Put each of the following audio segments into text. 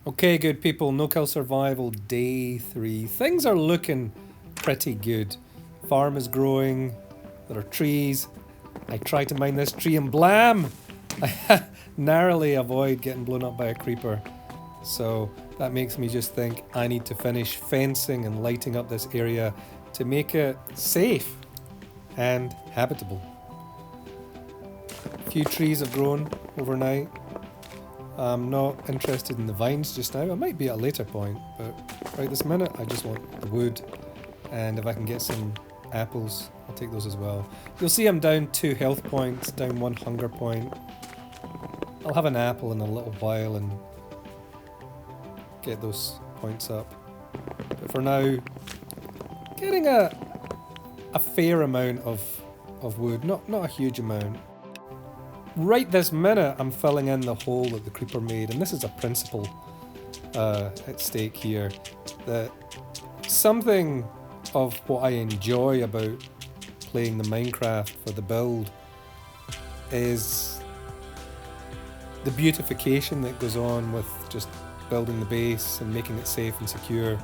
Okay, good people, no kill survival day 3. Things are looking pretty good. Farm is growing, there are trees. I try to mine this tree and blam! I narrowly avoid getting blown up by a creeper. So that makes me just think I need to finish fencing and lighting up this area to make it safe and habitable. A few trees have grown overnight. I'm not interested in the vines just now. I might be at a later point, but right this minute I just want the wood, and if I can get some apples, I'll take those as well. You'll see I'm down 2 health points, down 1 hunger point. I'll have an apple in a little while and get those points up. But for now, getting a fair amount of wood, not a huge amount. Right this minute, I'm filling in the hole that the creeper made, and this is a principle at stake here. That something of what I enjoy about playing the Minecraft for the build is the beautification that goes on with just building the base and making it safe and secure.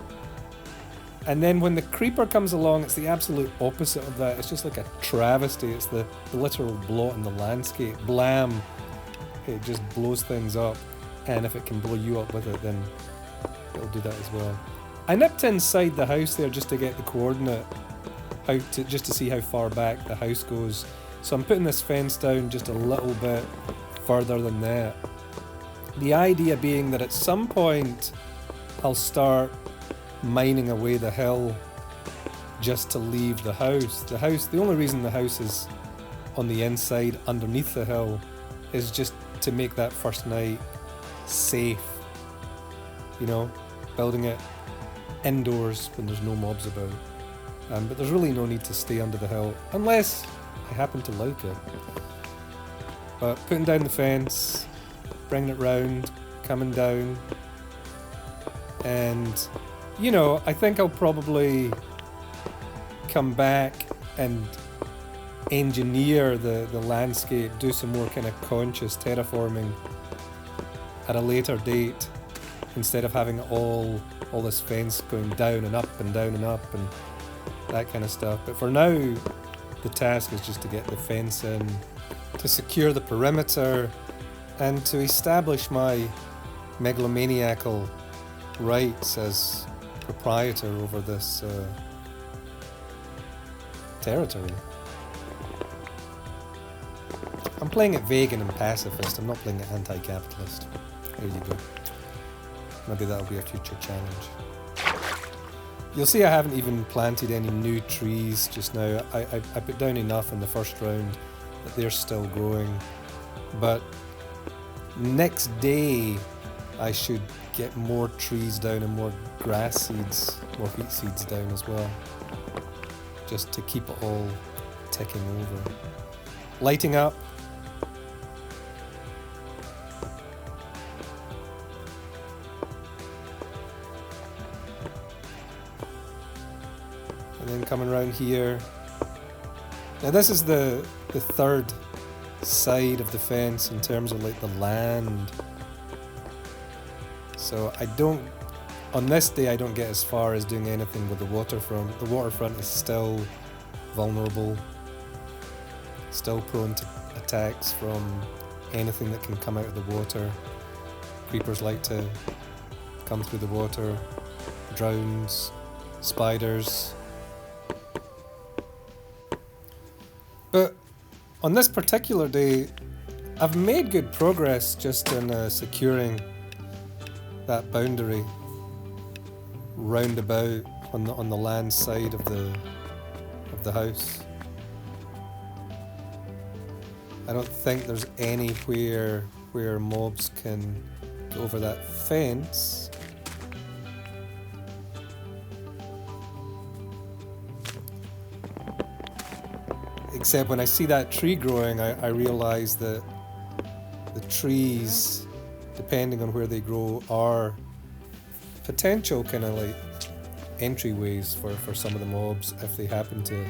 And then when the creeper comes along, it's the absolute opposite of that. It's just like a travesty. It's the literal blot in the landscape. Blam! It just blows things up. And if it can blow you up with it, then it'll do that as well. I nipped inside the house there just to get the coordinate, just to see how far back the house goes. So I'm putting this fence down just a little bit further than that. The idea being that at some point I'll start mining away the hill just to leave the house. The only reason the house is on the inside underneath the hill is just to make that first night safe. You know, building it indoors when there's no mobs about. But there's really no need to stay under the hill unless I happen to like it. But putting down the fence, bringing it round, coming down, and you know, I think I'll probably come back and engineer the landscape, do some more kind of conscious terraforming at a later date, instead of having all this fence going down and up and down and up and that kind of stuff. But for now, the task is just to get the fence in, to secure the perimeter, and to establish my megalomaniacal rights as proprietor over this territory. I'm playing it vegan and pacifist, I'm not playing it anti-capitalist. There you go. Maybe that'll be a future challenge. You'll see I haven't even planted any new trees just now. I put down enough in the first round that they're still growing. But next day I should get more trees down and more grass seeds, more wheat seeds down as well, just to keep it all ticking over. Lighting up. And then coming around here. Now this is the third side of the fence in terms of like the land. So on this day I don't get as far as doing anything with the waterfront. The waterfront is still vulnerable, still prone to attacks from anything that can come out of the water. Creepers like to come through the water, drowns, spiders. But on this particular day, I've made good progress just in securing that boundary roundabout on the land side of the house. I don't think there's anywhere where mobs can go over that fence. Except when I see that tree growing, I realise that the trees, depending on where they grow, are potential kind of like entryways for some of the mobs if they happen to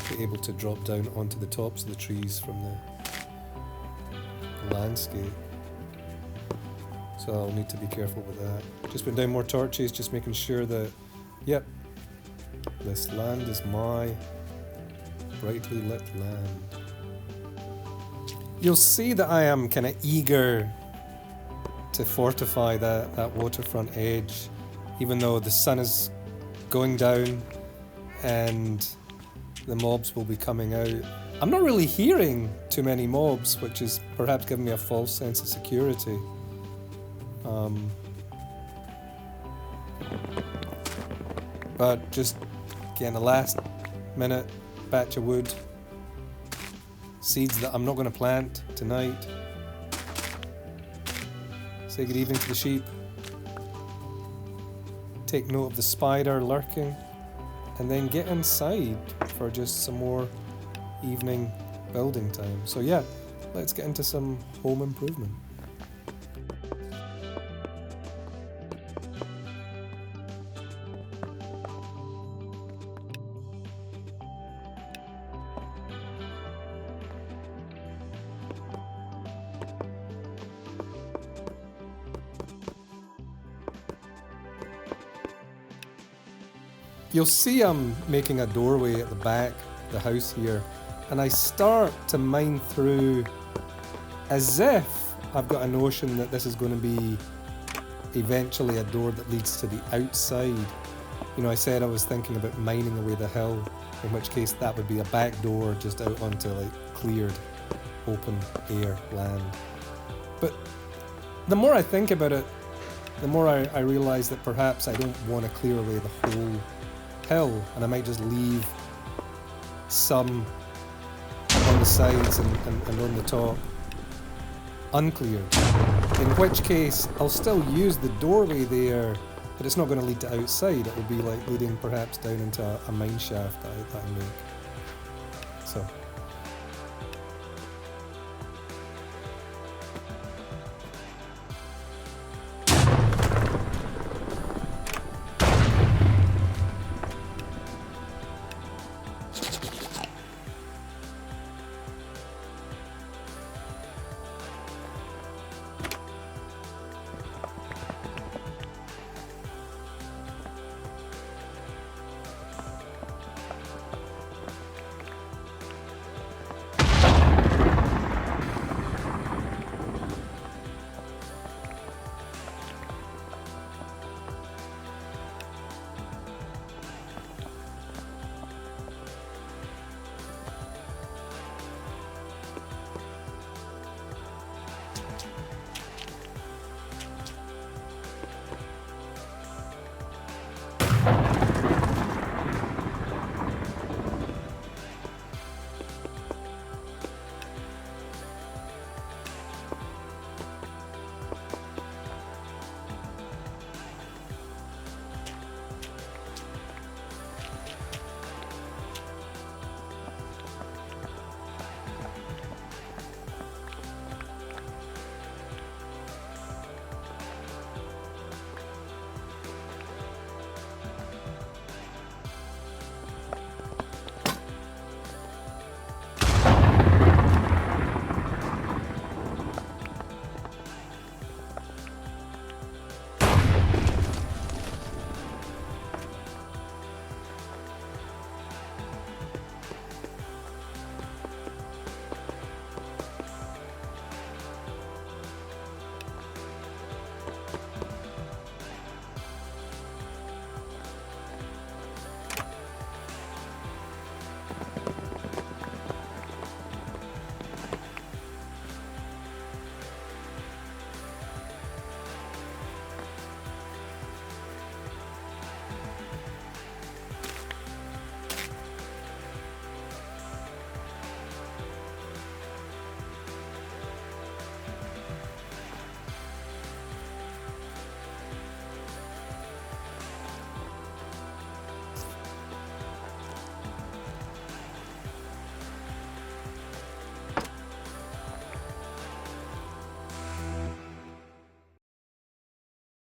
be able to drop down onto the tops of the trees from the landscape. So I'll need to be careful with that. Just putting down more torches, just making sure that, yep, this land is my brightly lit land. You'll see that I am kind of eager to fortify that waterfront edge, even though the sun is going down and the mobs will be coming out. I'm not really hearing too many mobs, which is perhaps giving me a false sense of security. But just getting a last minute batch of wood, seeds that I'm not going to plant tonight. Say good evening to the sheep. Take note of the spider lurking, and then get inside for just some more evening building time. So yeah, let's get into some home improvement. You'll see I'm making a doorway at the back of the house here, and I start to mine through as if I've got a notion that this is going to be eventually a door that leads to the outside. You know, I said I was thinking about mining away the hill, in which case that would be a back door just out onto like cleared, open air land. But the more I think about it, the more I realise that perhaps I don't want to clear away the whole hill, and I might just leave some on the sides and on the top uncleared. In which case, I'll still use the doorway there, but it's not going to lead to outside. It will be like leading perhaps down into a mine shaft that I make.